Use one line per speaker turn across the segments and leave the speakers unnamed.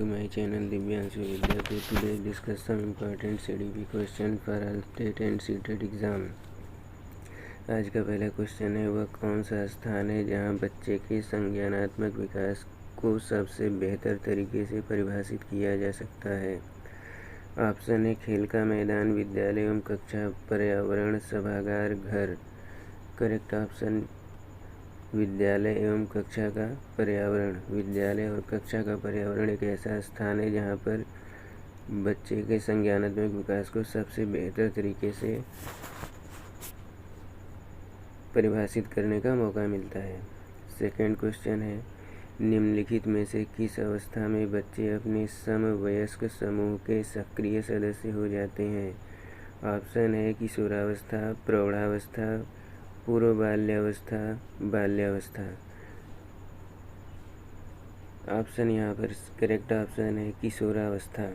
To my channel Divyanshu Vidya. To today discuss some important CDP question for all state and CTET exam. आज का पहला question है, वह कौन सा स्थान है जहां बच्चे के संज्ञानात्मक विकास को सबसे बेहतर तरीके से परिभाषित किया जा सकता है। ऑप्शन है खेल का मैदान, विद्यालय एवं कक्षा, पर्यावरण, सभागार, घर। करेक्ट ऑप्शन विद्यालय एवं कक्षा का पर्यावरण। विद्यालय और कक्षा का पर्यावरण एक ऐसा स्थान है जहाँ पर बच्चे के संज्ञानात्मक विकास को सबसे बेहतर तरीके से परिभाषित करने का मौका मिलता है। सेकंड क्वेश्चन है, निम्नलिखित में से किस अवस्था में बच्चे अपने समवयस्क समूह के सक्रिय सदस्य हो जाते हैं। ऑप्शन है किशोरावस्था, प्रौढ़ावस्था, पूर्व बाल्यावस्था, बाल्यावस्था। ऑप्शन यहाँ पर करेक्ट ऑप्शन है किशोरावस्था।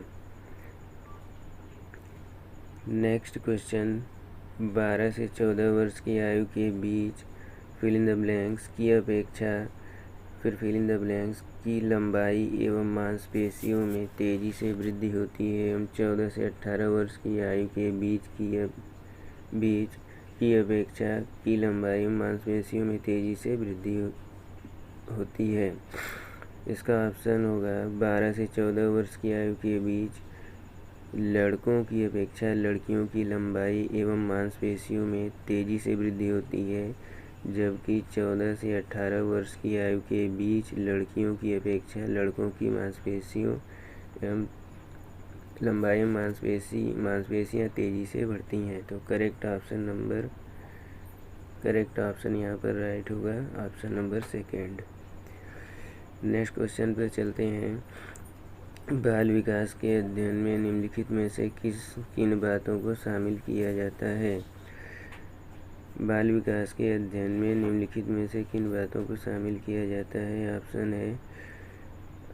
नेक्स्ट क्वेश्चन, 12 से 14 वर्ष की आयु के बीच फिल इन द ब्लैंक्स की अपेक्षा फिल इन द ब्लैंक्स की लंबाई एवं मांसपेशियों में तेजी से वृद्धि होती है एवं 14 से 18 वर्ष की आयु के बीच की अपेक्षा की लंबाई एवं मांसपेशियों में तेजी से वृद्धि होती है। इसका ऑप्शन होगा 12 से 14 वर्ष की आयु के बीच लड़कों की अपेक्षा लड़कियों की लंबाई एवं मांसपेशियों में तेजी से वृद्धि होती है, जबकि 14 से 18 वर्ष की आयु के बीच लड़कियों की अपेक्षा लड़कों की मांसपेशियों एवं लंबाई मांसपेशियाँ तेजी से बढ़ती हैं। तो करेक्ट ऑप्शन यहाँ पर राइट होगा option number second. Next question पर चलते हैं। बाल विकास के अध्ययन में निम्नलिखित में से किन बातों को शामिल किया जाता है। बाल विकास के अध्ययन में निम्नलिखित में से किन बातों को शामिल किया जाता है। ऑप्शन है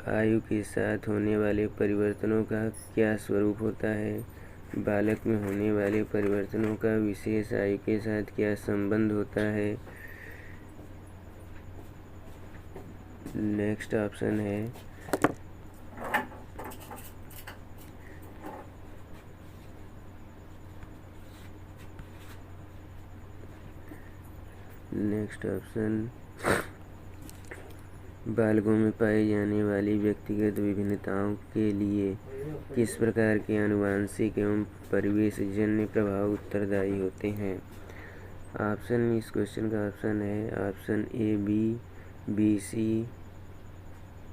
आयु के साथ होने वाले परिवर्तनों का क्या स्वरूप होता है, बालक में होने वाले परिवर्तनों का विशेष आयु के साथ क्या संबंध होता है। नेक्स्ट ऑप्शन बालकों में पाई जाने वाली व्यक्तिगत विभिन्नताओं के लिए किस प्रकार के आनुवंशिक एवं परिवेशजन्य प्रभाव उत्तरदायी होते हैं। ऑप्शन इस क्वेश्चन का ऑप्शन है option A B C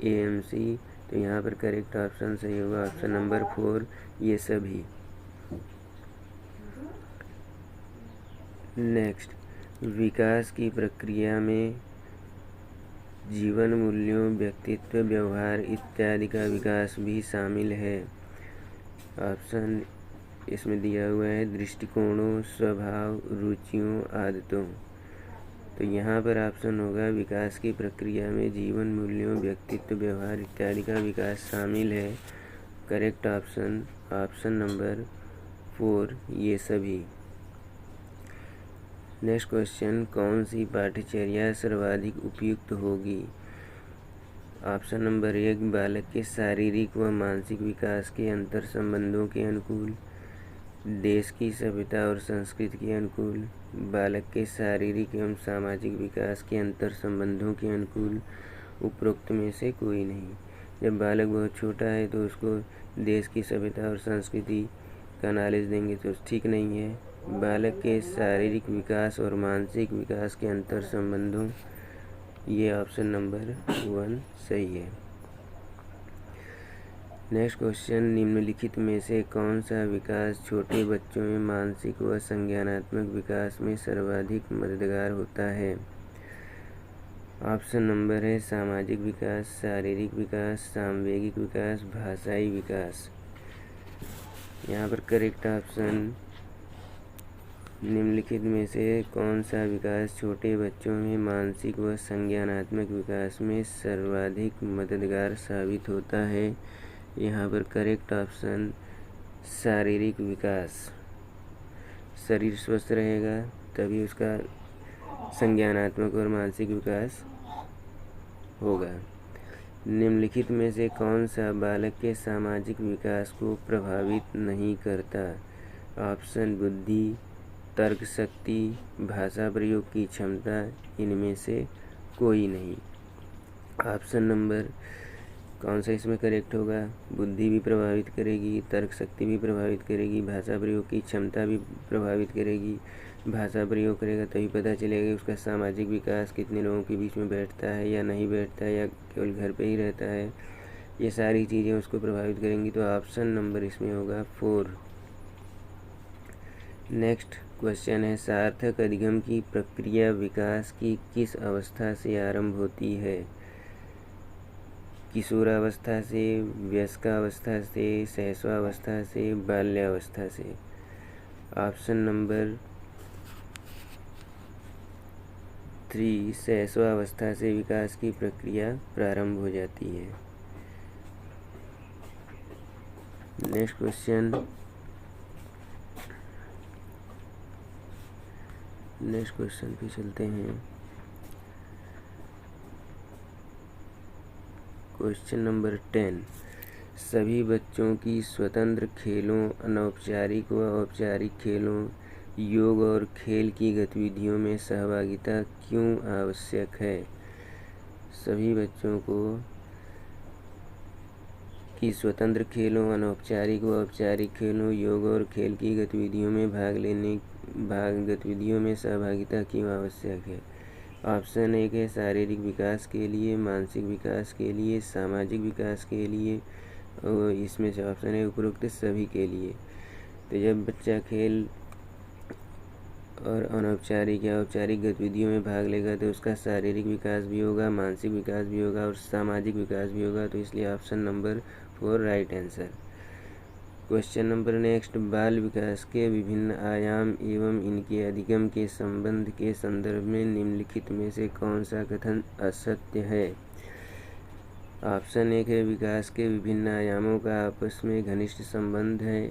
M C. तो यहाँ पर करेक्ट ऑप्शन सही होगा ऑप्शन नंबर 4 ये सभी। नेक्स्ट, विकास की प्रक्रिया में जीवन मूल्यों, व्यक्तित्व, व्यवहार इत्यादि का विकास भी शामिल है। ऑप्शन इसमें दिया हुआ है दृष्टिकोणों, स्वभाव, रुचियों, आदतों। तो यहाँ पर ऑप्शन होगा विकास की प्रक्रिया में जीवन मूल्यों, व्यक्तित्व, व्यवहार इत्यादि का विकास शामिल है। करेक्ट ऑप्शन नंबर 4 ये सभी। नेक्स्ट क्वेश्चन, कौन सी पाठ्यचर्या सर्वाधिक उपयुक्त होगी। ऑप्शन नंबर 1 बालक के शारीरिक व मानसिक विकास के अंतर संबंधों के अनुकूल, देश की सभ्यता और संस्कृति के अनुकूल, बालक के शारीरिक एवं सामाजिक विकास के अंतर संबंधों के अनुकूल, उपरोक्त में से कोई नहीं। जब बालक बहुत छोटा है तो उसको देश की सभ्यता और संस्कृति का नॉलेज देंगे तो ठीक नहीं है। बालक के शारीरिक विकास और मानसिक विकास के अंतर संबंधों, ये ऑप्शन नंबर 1 सही है। नेक्स्ट क्वेश्चन, निम्नलिखित में से कौन सा विकास छोटे बच्चों में मानसिक व संज्ञानात्मक विकास में सर्वाधिक मददगार होता है। ऑप्शन नंबर है सामाजिक विकास, शारीरिक विकास, सामवेगिक विकास, भाषाई विकास। यहाँ पर करेक्ट ऑप्शन निम्नलिखित में से कौन सा विकास छोटे बच्चों में मानसिक व संज्ञानात्मक विकास में सर्वाधिक मददगार साबित होता है। यहाँ पर करेक्ट ऑप्शन शारीरिक विकास। शरीर स्वस्थ रहेगा तभी उसका संज्ञानात्मक और मानसिक विकास होगा। निम्नलिखित में से कौन सा बालक के सामाजिक विकास को प्रभावित नहीं करता? ऑप्शन: बुद्धि, तर्क शक्ति, भाषा प्रयोग की क्षमता, इनमें से कोई नहीं। ऑप्शन नंबर कौन सा इसमें करेक्ट होगा? बुद्धि भी प्रभावित करेगी, तर्क शक्ति भी प्रभावित करेगी, भाषा प्रयोग की क्षमता भी प्रभावित करेगी। भाषा प्रयोग करेगा तभी पता चलेगा कि उसका सामाजिक विकास कितने लोगों के बीच में बैठता है या नहीं बैठता है, या केवल घर पे ही रहता है। ये सारी चीज़ें उसको प्रभावित करेंगी। तो ऑप्शन नंबर इसमें होगा 4। नेक्स्ट क्वेश्चन है, सार्थक अधिगम की प्रक्रिया विकास की किस अवस्था से आरंभ होती है? किशोरावस्था से, वयस्कावस्था से, शैशवावस्था से, बाल्यावस्था से? ऑप्शन नंबर 3, शैशवावस्था से विकास की प्रक्रिया प्रारंभ हो जाती है। नेक्स्ट क्वेश्चन पे चलते हैं। क्वेश्चन नंबर 10, सभी बच्चों की स्वतंत्र खेलों, अनौपचारिक व औपचारिक खेलों, योग और खेल की गतिविधियों में सहभागिता क्यों आवश्यक है? सभी बच्चों को की स्वतंत्र खेलों, अनौपचारिक व औपचारिक खेलों, योग और खेल की गतिविधियों में गतिविधियों में सहभागिता क्यों आवश्यक है? ऑप्शन 1 है शारीरिक विकास के लिए, मानसिक विकास के लिए, सामाजिक विकास के लिए, और इसमें से ऑप्शन है उपरोक्त सभी के लिए। तो जब बच्चा खेल और अनौपचारिक या औपचारिक गतिविधियों में भाग लेगा तो उसका शारीरिक विकास भी होगा, मानसिक विकास भी होगा और सामाजिक विकास भी होगा। तो इसलिए option number 4 right answer. Question number next, बाल विकास के विभिन्न आयाम एवं इनके अधिगम के संबंध के संदर्भ में निम्नलिखित में से कौन सा कथन असत्य है? ऑप्शन 1 है विकास के विभिन्न आयामों का आपस में घनिष्ठ संबंध है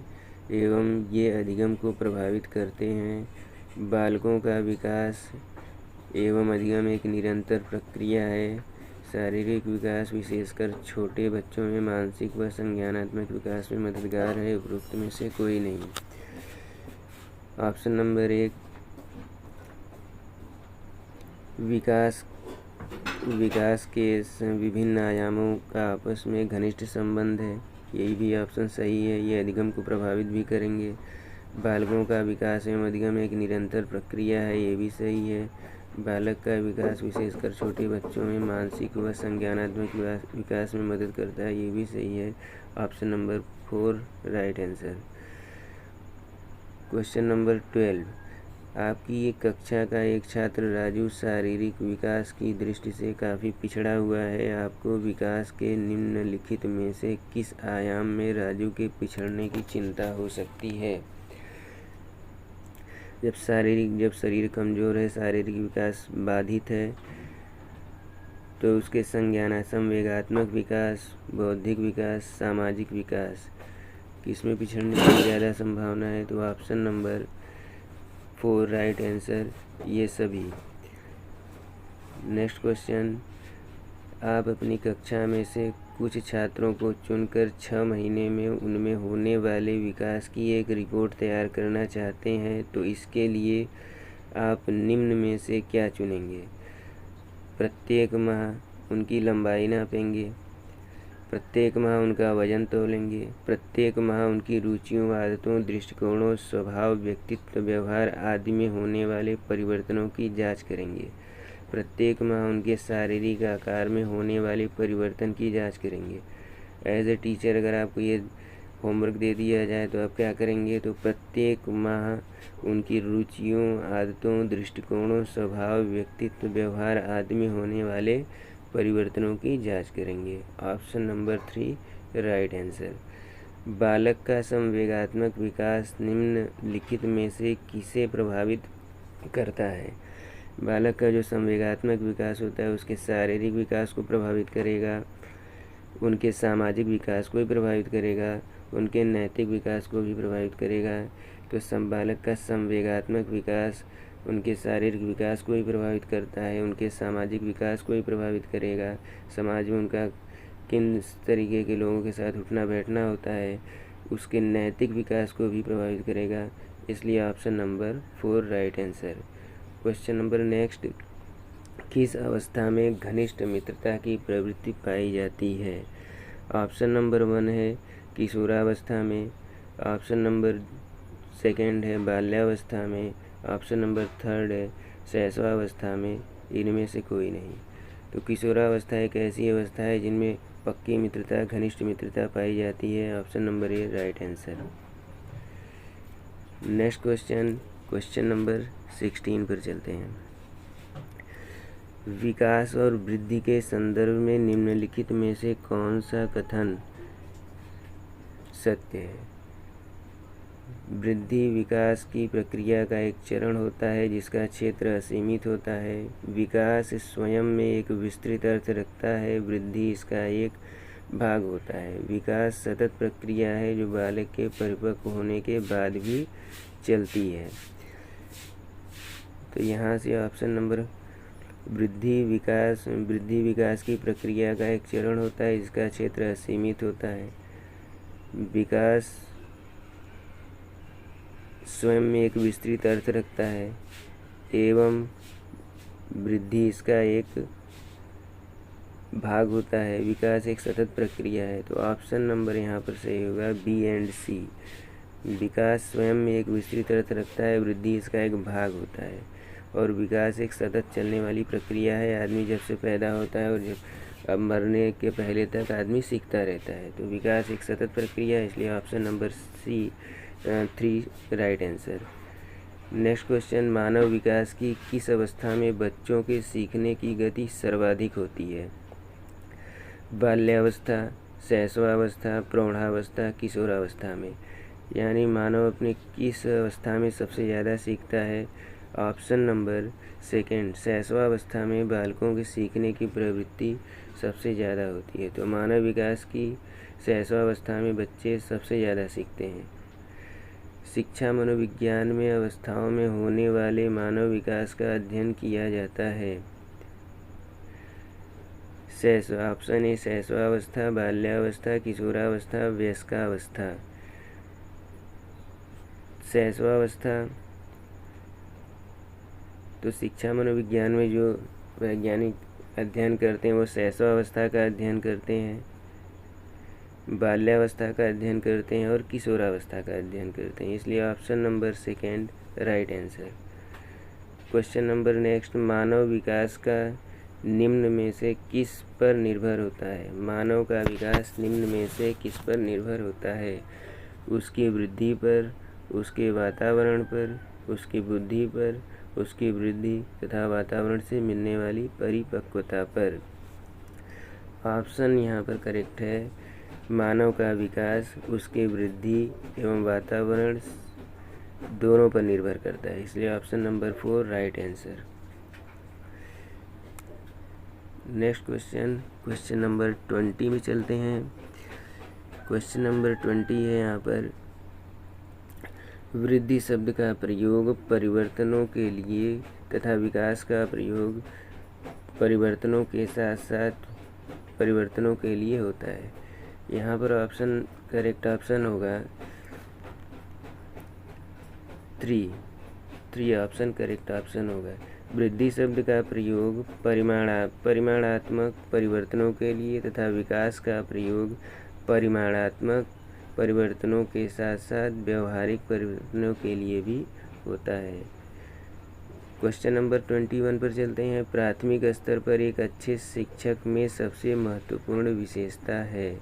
एवं ये अधिगम को प्रभावित करते हैं। बालकों का विकास एवं अधिगम एक निरंतर प्रक्रिया है। शारीरिक विकास विशेषकर छोटे बच्चों में मानसिक व संज्ञानात्मक विकास में मददगार है। उपरोक्त में से कोई नहीं। ऑप्शन नंबर 1 विकास के विभिन्न आयामों का आपस में घनिष्ठ संबंध है, यही भी ऑप्शन सही है। ये अधिगम को प्रभावित भी करेंगे। बालकों का विकास एवं अधिगम एक निरंतर प्रक्रिया है, ये भी सही है। बालक का विकास विशेषकर छोटे बच्चों में मानसिक व संज्ञानात्मक विकास में मदद करता है, ये भी सही है। Option number 4 right answer. Question number 12, आपकी एक कक्षा का एक छात्र राजू शारीरिक विकास की दृष्टि से काफ़ी पिछड़ा हुआ है। आपको विकास के निम्नलिखित में से किस आयाम में राजू के पिछड़ने की चिंता हो सकती है? जब शरीर कमज़ोर है, शारीरिक विकास बाधित है, तो उसके संवेगात्मक विकास, बौद्धिक विकास, सामाजिक विकास किसमें पिछड़ने की ज़्यादा संभावना है? तो ऑप्शन नंबर 4 राइट आंसर, ये सभी। नेक्स्ट क्वेश्चन, आप अपनी कक्षा में से कुछ छात्रों को चुनकर 6 महीने में उनमें होने वाले विकास की एक रिपोर्ट तैयार करना चाहते हैं, तो इसके लिए आप निम्न में से क्या चुनेंगे? प्रत्येक माह उनकी लंबाई नापेंगे, प्रत्येक माह उनका वजन तोलेंगे, प्रत्येक माह उनकी रुचियों, आदतों, दृष्टिकोणों, स्वभाव, व्यक्तित्व, व्यवहार आदि में होने वाले परिवर्तनों की जांच करेंगे, प्रत्येक माह उनके शारीरिक आकार में होने वाले परिवर्तन की जांच करेंगे। एज ए टीचर अगर आपको ये होमवर्क दे दिया जाए तो आप क्या करेंगे? तो प्रत्येक माह उनकी रुचियों, आदतों, दृष्टिकोणों, स्वभाव, व्यक्तित्व, व्यवहार आदि में होने वाले परिवर्तनों की जांच करेंगे। Option number 3 right answer. बालक का संवेगात्मक विकास निम्नलिखित में से किसे प्रभावित करता है? बालक का जो संवेगात्मक विकास होता है उसके शारीरिक विकास को प्रभावित करेगा, उनके सामाजिक विकास को भी प्रभावित करेगा, उनके नैतिक विकास को भी प्रभावित करेगा। तो बालक का संवेगात्मक विकास उनके शारीरिक विकास को भी प्रभावित करता है, उनके सामाजिक विकास को भी प्रभावित करेगा, समाज में उनका किन तरीके के लोगों के साथ उठना बैठना होता है, उसके नैतिक विकास को भी प्रभावित करेगा। इसलिए option number 4 right answer. Question number next, किस अवस्था में घनिष्ठ मित्रता की प्रवृत्ति पाई जाती है? ऑप्शन नंबर 1 है किशोरावस्था में, ऑप्शन नंबर 2 है बाल्यावस्था में, ऑप्शन नंबर 3 है शैशवावस्था में, इनमें से कोई नहीं। तो किशोरावस्था एक ऐसी अवस्था है जिनमें पक्की मित्रता, घनिष्ठ मित्रता पाई जाती है। Option number A right answer. Next question, question number 16 पर चलते हैं। विकास और वृद्धि के संदर्भ में निम्नलिखित में से कौन सा कथन सत्य है? वृद्धि विकास की प्रक्रिया का एक चरण होता है जिसका क्षेत्र असीमित होता है। विकास स्वयं में एक विस्तृत अर्थ रखता है, वृद्धि इसका एक भाग होता है। विकास सतत प्रक्रिया है जो बालक के परिपक्व होने के बाद भी चलती है। तो यहाँ से ऑप्शन नंबर वृद्धि विकास की प्रक्रिया का एक चरण होता है जिसका क्षेत्र असीमित होता है। विकास स्वयं में एक विस्तृत अर्थ रखता है एवं वृद्धि इसका एक भाग होता है। विकास एक सतत प्रक्रिया है। तो ऑप्शन नंबर यहाँ पर सही होगा बी एंड सी। विकास स्वयं में एक विस्तृत अर्थ रखता है, वृद्धि इसका एक भाग होता है और विकास एक सतत चलने वाली प्रक्रिया है। आदमी जब से पैदा होता है और जब अब मरने के पहले तक आदमी सीखता रहता है। तो विकास एक सतत प्रक्रिया है, इसलिए option number C 3 right answer. Next question, मानव विकास की किस अवस्था में बच्चों के सीखने की गति सर्वाधिक होती है? बाल्यावस्था, शैशवावस्था, प्रौढ़ावस्था, किशोरावस्था में। यानी मानव अपने किस अवस्था में सबसे ज़्यादा सीखता है? ऑप्शन नंबर 2 शैशवावस्था में बालकों के सीखने की प्रवृत्ति सबसे ज़्यादा होती है। तो मानव विकास की शैशवावस्था में बच्चे सबसे ज़्यादा सीखते हैं। शिक्षा मनोविज्ञान में अवस्थाओं में होने वाले मानव विकास का अध्ययन किया जाता है। ऑप्शन ए शैशवावस्था, बाल्यावस्था, किशोरावस्था, वयस्कावस्था। शैशवावस्था तो शिक्षा मनोविज्ञान में जो वैज्ञानिक अध्ययन करते हैं वो शैशवावस्था का अध्ययन करते हैं, बाल्यावस्था का अध्ययन करते हैं और किशोरावस्था का अध्ययन करते हैं। इसलिए option number 2 right answer. Question number next, मानव विकास का निम्न में से किस पर निर्भर होता है? मानव का विकास निम्न में से किस पर निर्भर होता है? उसकी वृद्धि पर, उसके वातावरण पर, उसकी बुद्धि पर, उसकी वृद्धि तथा वातावरण से मिलने वाली परिपक्वता पर। ऑप्शन यहाँ पर करेक्ट है। मानव का विकास उसके वृद्धि एवं वातावरण दोनों पर निर्भर करता है, इसलिए option number 4 right answer. Next question, question number 20 में चलते हैं। क्वेश्चन नंबर 20 है यहाँ पर, वृद्धि शब्द का प्रयोग परिवर्तनों के लिए तथा विकास का प्रयोग परिवर्तनों के साथ साथ परिवर्तनों के लिए होता है। यहाँ पर ऑप्शन करेक्ट ऑप्शन होगा 3 ऑप्शन करेक्ट ऑप्शन होगा। वृद्धि शब्द का प्रयोग परिमाणात्मक परिवर्तनों के लिए तथा विकास का प्रयोग परिमाणात्मक परिवर्तनों के साथ साथ व्यवहारिक परिवर्तनों के लिए भी होता है। क्वेश्चन नंबर 21 पर चलते हैं। प्राथमिक स्तर पर एक अच्छे शिक्षक में सबसे महत्वपूर्ण विशेषता है,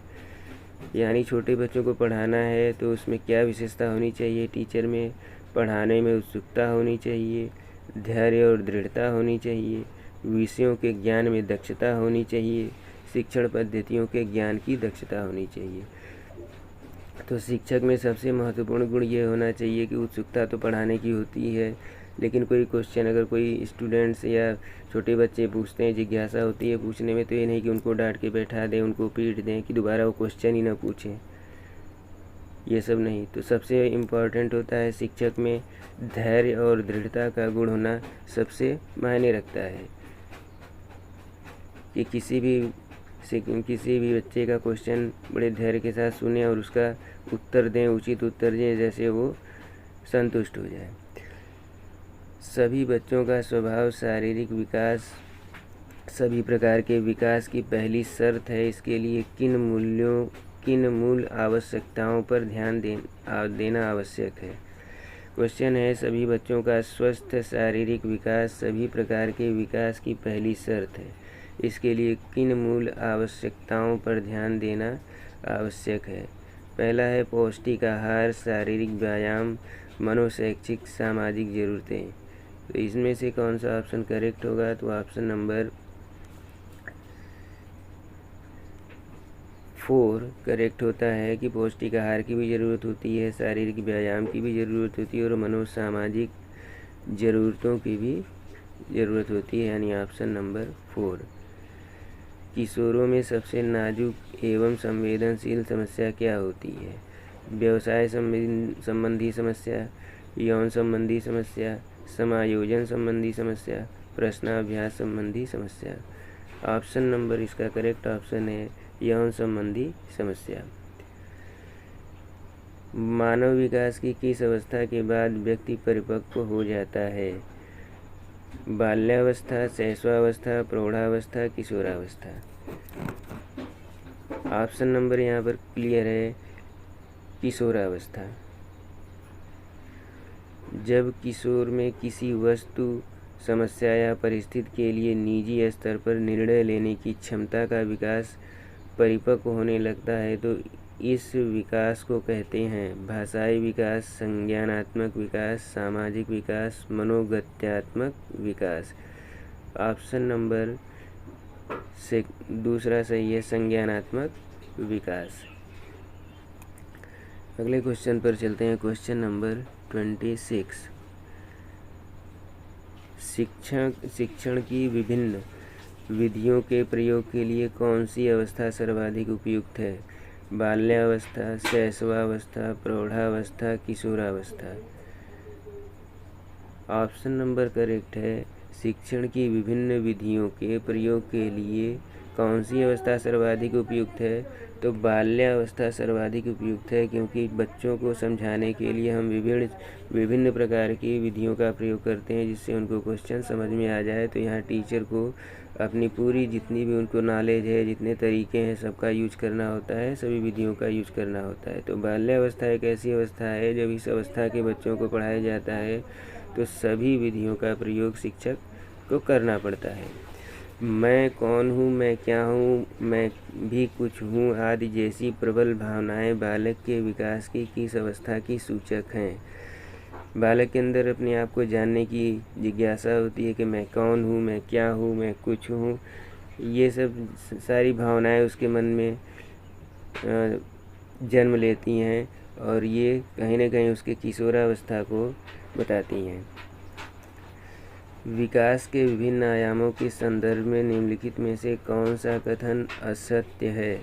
यानी छोटे बच्चों को पढ़ाना है तो उसमें क्या विशेषता होनी चाहिए? टीचर में पढ़ाने में उत्सुकता होनी चाहिए, धैर्य और दृढ़ता होनी चाहिए, विषयों के ज्ञान में दक्षता होनी चाहिए, शिक्षण पद्धतियों के ज्ञान की दक्षता होनी चाहिए। तो शिक्षक में सबसे महत्वपूर्ण गुण ये होना चाहिए कि उत्सुकता तो पढ़ाने की होती है, लेकिन कोई क्वेश्चन अगर कोई स्टूडेंट्स या छोटे बच्चे पूछते हैं, जिज्ञासा होती है पूछने में, तो ये नहीं कि उनको डांट के बैठा दें, उनको पीट दें कि दोबारा वो क्वेश्चन ही ना पूछें, ये सब नहीं। तो सबसे इम्पॉर्टेंट होता है शिक्षक में धैर्य और दृढ़ता का गुण होना सबसे मायने रखता है कि किसी भी किसी भी बच्चे का क्वेश्चन बड़े धैर्य के साथ सुने और उसका उत्तर दें, उचित उत्तर दें, जैसे वो संतुष्ट हो जाए। सभी बच्चों का स्वभाव शारीरिक विकास सभी प्रकार के विकास की पहली शर्त है। इसके लिए किन मूल आवश्यकताओं पर ध्यान देना आवश्यक है। क्वेश्चन है, सभी बच्चों का स्वस्थ शारीरिक विकास सभी प्रकार के विकास की पहली शर्त है। इसके लिए किन मूल आवश्यकताओं पर ध्यान देना आवश्यक है। पहला है पौष्टिक आहार, शारीरिक व्यायाम, मनोशैक्षिक सामाजिक ज़रूरतें। तो इसमें से कौन सा ऑप्शन करेक्ट होगा? तो ऑप्शन नंबर 4 करेक्ट होता है कि पौष्टिक आहार की भी ज़रूरत होती है, शारीरिक व्यायाम की भी ज़रूरत होती है और मनोसामाजिक ज़रूरतों की भी ज़रूरत होती है, यानी ऑप्शन नंबर 4। किशोरों में सबसे नाजुक एवं संवेदनशील समस्या क्या होती है? व्यवसाय संबंधी समस्या, यौन संबंधी समस्या, समायोजन संबंधी समस्या, प्रश्नाभ्यास संबंधी समस्या। ऑप्शन नंबर इसका करेक्ट ऑप्शन है यौन संबंधी समस्या। मानव विकास की किस अवस्था के बाद व्यक्ति परिपक्व हो जाता है? बाल्यावस्था, शैशवावस्था, प्रौढ़ावस्था, किशोरावस्था। ऑप्शन नंबर यहाँ पर क्लियर है, किशोरावस्था। जब किशोर में किसी वस्तु, समस्या या परिस्थिति के लिए निजी स्तर पर निर्णय लेने की क्षमता का विकास परिपक्व होने लगता है तो इस विकास को कहते हैं भाषाई विकास, संज्ञानात्मक विकास, सामाजिक विकास, मनोगत्यात्मक विकास। ऑप्शन नंबर से दूसरा सही है, संज्ञानात्मक विकास। अगले क्वेश्चन पर चलते हैं। Question number 26। शिक्षण की विभिन्न विधियों के प्रयोग के लिए कौन सी अवस्था सर्वाधिक उपयुक्त है? बाल्यावस्था, शैशवावस्था, प्रौढ़ावस्था, किशोरावस्था। ऑप्शन नंबर करेक्ट है, शिक्षण की विभिन्न विधियों के प्रयोग के लिए कौन सी अवस्था सर्वाधिक उपयुक्त है? तो बाल्यावस्था सर्वाधिक उपयुक्त है, क्योंकि बच्चों को समझाने के लिए हम विभिन्न प्रकार की विधियों का प्रयोग करते हैं जिससे उनको क्वेश्चन समझ में आ जाए। तो यहाँ टीचर को अपनी पूरी जितनी भी उनको नॉलेज है, जितने तरीके हैं, सबका यूज करना होता है, सभी विधियों का यूज करना होता है। तो बाल्यावस्था एक ऐसी अवस्था है जब इस अवस्था के बच्चों को पढ़ाया जाता है तो सभी विधियों का प्रयोग शिक्षक को करना पड़ता है। मैं कौन हूँ, मैं क्या हूँ, मैं भी कुछ हूँ आदि जैसी प्रबल भावनाएं बालक के विकास की किस अवस्था की सूचक हैं? बालक के अंदर अपने आप को जानने की जिज्ञासा होती है कि मैं कौन हूँ, मैं क्या हूँ, मैं कुछ हूँ। ये सब सारी भावनाएं उसके मन में जन्म लेती हैं और ये कहीं ना कहीं उसके किशोरावस्था को बताती हैं। विकास के विभिन्न आयामों के संदर्भ में निम्नलिखित में से कौन सा कथन असत्य है?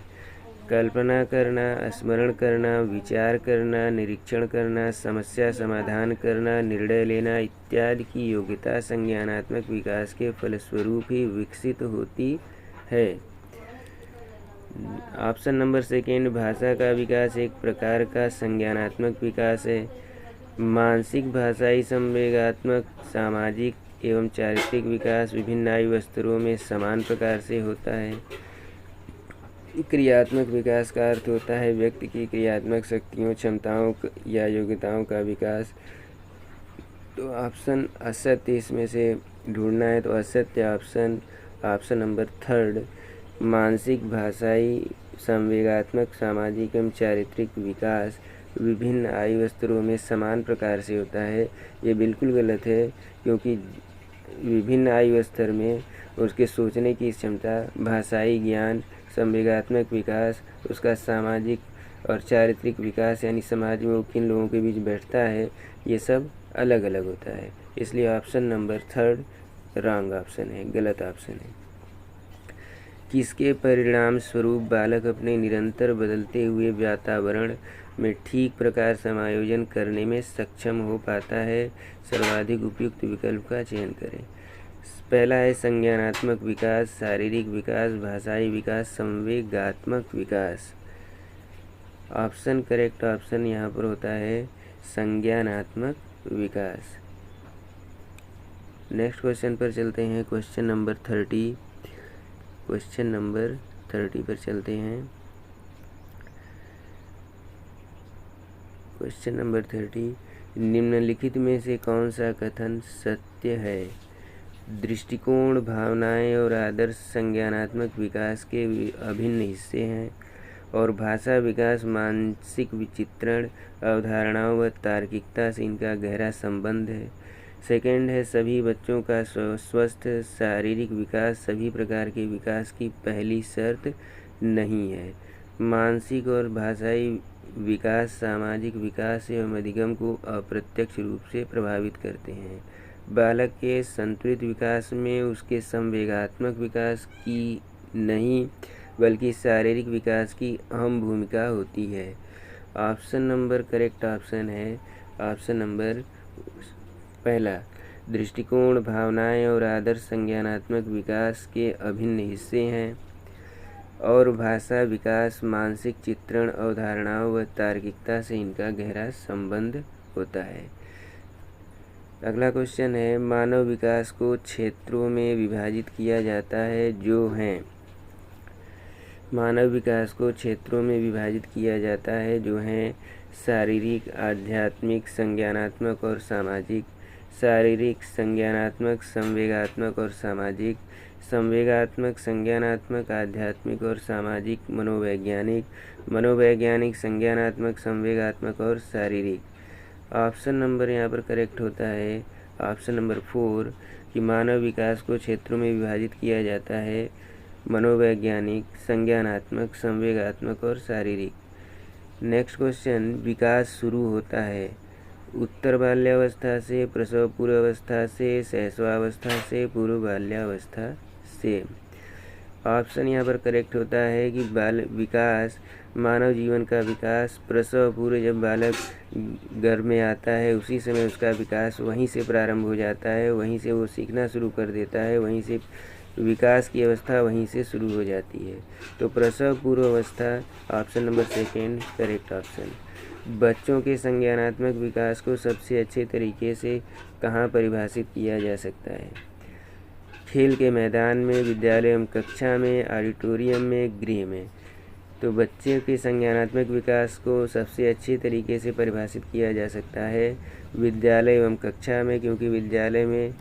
कल्पना करना, स्मरण करना, विचार करना, निरीक्षण करना, समस्या समाधान करना, निर्णय लेना इत्यादि की योग्यता संज्ञानात्मक विकास के फलस्वरूप ही विकसित होती है। ऑप्शन नंबर सेकेंड, भाषा का विकास एक प्रकार का संज्ञानात्मक विकास है। मानसिक, भाषाई, संवेगात्मक, सामाजिक एवं चारित्रिक विकास विभिन्न आयु स्तरों में समान प्रकार से होता है। क्रियात्मक विकास का अर्थ होता है व्यक्ति की क्रियात्मक शक्तियों, क्षमताओं या योग्यताओं का विकास। तो ऑप्शन असत्य इसमें से ढूंढना है, तो असत्य ऑप्शन नंबर 3 मानसिक, भाषाई, संवेगात्मक, सामाजिक एवं चारित्रिक विकास विभिन्न आयु स्तरों में समान प्रकार से होता है। ये बिल्कुल गलत है, क्योंकि विभिन्न आयु स्तर में उसके सोचने की क्षमता, भाषाई ज्ञान, संवेगात्मक विकास, उसका सामाजिक और चारित्रिक विकास यानी समाज में वो किन लोगों के बीच बैठता है, ये सब अलग अलग होता है। इसलिए ऑप्शन नंबर 3 रॉन्ग ऑप्शन है, गलत ऑप्शन है। किसके परिणाम स्वरूप बालक अपने निरंतर बदलते हुए वातावरण में ठीक प्रकार समायोजन करने में सक्षम हो पाता है? सर्वाधिक उपयुक्त विकल्प का चयन करें। पहला है संज्ञानात्मक विकास, शारीरिक विकास, भाषाई विकास, संवेगात्मक विकास। ऑप्शन करेक्ट ऑप्शन यहाँ पर होता है संज्ञानात्मक विकास। नेक्स्ट क्वेश्चन पर चलते हैं, क्वेश्चन नंबर 30 पर चलते हैं। क्वेश्चन नंबर 30, निम्नलिखित में से कौन सा कथन सत्य है? दृष्टिकोण, भावनाएं और आदर्श संज्ञानात्मक विकास के अभिन्न हिस्से हैं और भाषा विकास मानसिक विचित्रण, अवधारणाओं व तार्किकता से इनका गहरा संबंध है। सेकंड है सभी बच्चों का स्वस्थ शारीरिक विकास सभी प्रकार के विकास की पहली शर्त नहीं है। मानसिक और भाषाई विकास सामाजिक विकास एवं अधिगम को अप्रत्यक्ष रूप से प्रभावित करते हैं। बालक के संतुलित विकास में उसके संवेगात्मक विकास की नहीं बल्कि शारीरिक विकास की अहम भूमिका होती है। ऑप्शन नंबर करेक्ट ऑप्शन है ऑप्शन नंबर पहला, दृष्टिकोण, भावनाएं और आदर्श संज्ञानात्मक विकास के अभिन्न हिस्से हैं और भाषा विकास मानसिक चित्रण, अवधारणाओं व तार्किकता से इनका गहरा संबंध होता है। अगला क्वेश्चन है, मानव विकास को क्षेत्रों में विभाजित किया जाता है जो हैं। मानव विकास को क्षेत्रों में विभाजित किया जाता है जो हैं शारीरिक, आध्यात्मिक, संज्ञानात्मक और सामाजिक। शारीरिक, संज्ञानात्मक, संवेगात्मक और सामाजिक। संवेगात्मक, संज्ञानात्मक, आध्यात्मिक और सामाजिक। मनोवैज्ञानिक, मनोवैज्ञानिक, संज्ञानात्मक, संवेगात्मक और शारीरिक। ऑप्शन नंबर यहाँ पर करेक्ट होता है ऑप्शन नंबर 4 कि मानव विकास को क्षेत्रों में विभाजित किया जाता है मनोवैज्ञानिक, संज्ञानात्मक, संवेगात्मक और शारीरिक। नेक्स्ट क्वेश्चन, विकास शुरू होता है उत्तर बाल्यावस्था से, प्रसव पूर्व अवस्था से, शैशवावस्था से, पूर्व बाल्यावस्था से। ऑप्शन यहाँ पर करेक्ट होता है कि बाल विकास, मानव जीवन का विकास प्रसव पूर्व, जब बालक गर्भ में आता है उसी समय उसका विकास वहीं से प्रारंभ हो जाता है, वहीं से वो सीखना शुरू कर देता है, वहीं से विकास की अवस्था वहीं से शुरू हो जाती है। तो प्रसव पूर्व अवस्था option number second correct option. बच्चों के संज्ञानात्मक विकास को सबसे अच्छे तरीके से कहाँ परिभाषित किया जा सकता है? खेल के मैदान में, विद्यालय एवं कक्षा में, ऑडिटोरियम में, गृह में। तो बच्चे के संज्ञानात्मक विकास को सबसे अच्छे तरीके से परिभाषित किया जा सकता है विद्यालय एवं कक्षा में, क्योंकि विद्यालय में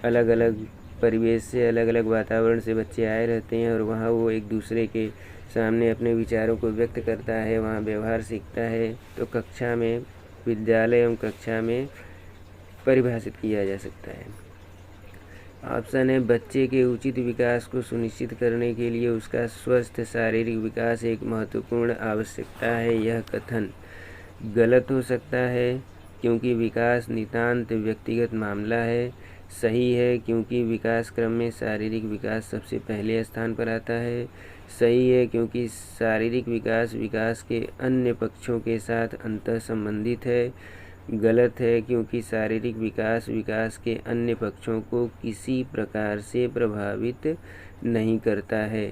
अलग अलग परिवेश से, अलग अलग वातावरण से बच्चे आए रहते हैं और वहाँ वो एक दूसरे के सामने अपने विचारों को व्यक्त करता है, वहाँ व्यवहार सीखता है। तो कक्षा में, विद्यालय एवं कक्षा में परिभाषित किया जा सकता है। ऑप्शन है, बच्चे के उचित विकास को सुनिश्चित करने के लिए उसका स्वस्थ शारीरिक विकास एक महत्वपूर्ण आवश्यकता है। यह कथन गलत हो सकता है क्योंकि विकास नितांत व्यक्तिगत मामला है। सही है क्योंकि विकास क्रम में शारीरिक विकास सबसे पहले स्थान पर आता है। सही है क्योंकि शारीरिक विकास विकास के अन्य पक्षों के साथ अंतः संबंधित है। गलत है क्योंकि शारीरिक विकास विकास के अन्य पक्षों को किसी प्रकार से प्रभावित नहीं करता है।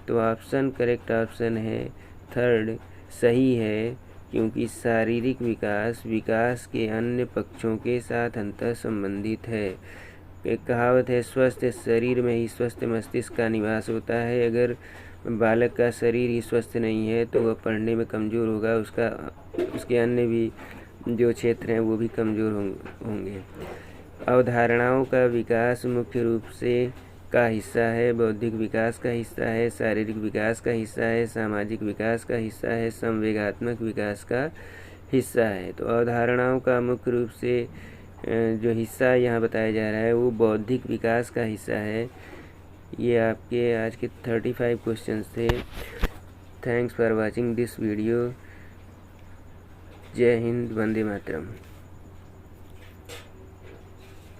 तो ऑप्शन करेक्ट ऑप्शन है थर्ड, सही है क्योंकि शारीरिक विकास विकास के अन्य पक्षों के साथ अंतः संबंधित है। एक कहावत है, स्वस्थ शरीर में ही स्वस्थ मस्तिष्क का निवास होता है। अगर बालक का शरीर ही स्वस्थ नहीं है तो वह पढ़ने में कमज़ोर होगा, उसके अन्य भी जो क्षेत्र हैं वो भी कमज़ोर होंगे। अवधारणाओं का विकास मुख्य रूप से का हिस्सा है, बौद्धिक विकास का हिस्सा है, शारीरिक विकास का हिस्सा है, सामाजिक विकास का हिस्सा है, संवेगात्मक विकास का हिस्सा है। तो अवधारणाओं का मुख्य रूप से जो हिस्सा यहाँ बताया जा रहा है वो बौद्धिक विकास का हिस्सा है। ये आपके आज के 35 क्वेश्चंस थे। Thanks for watching this video. जय हिंद, वंदे मातरम।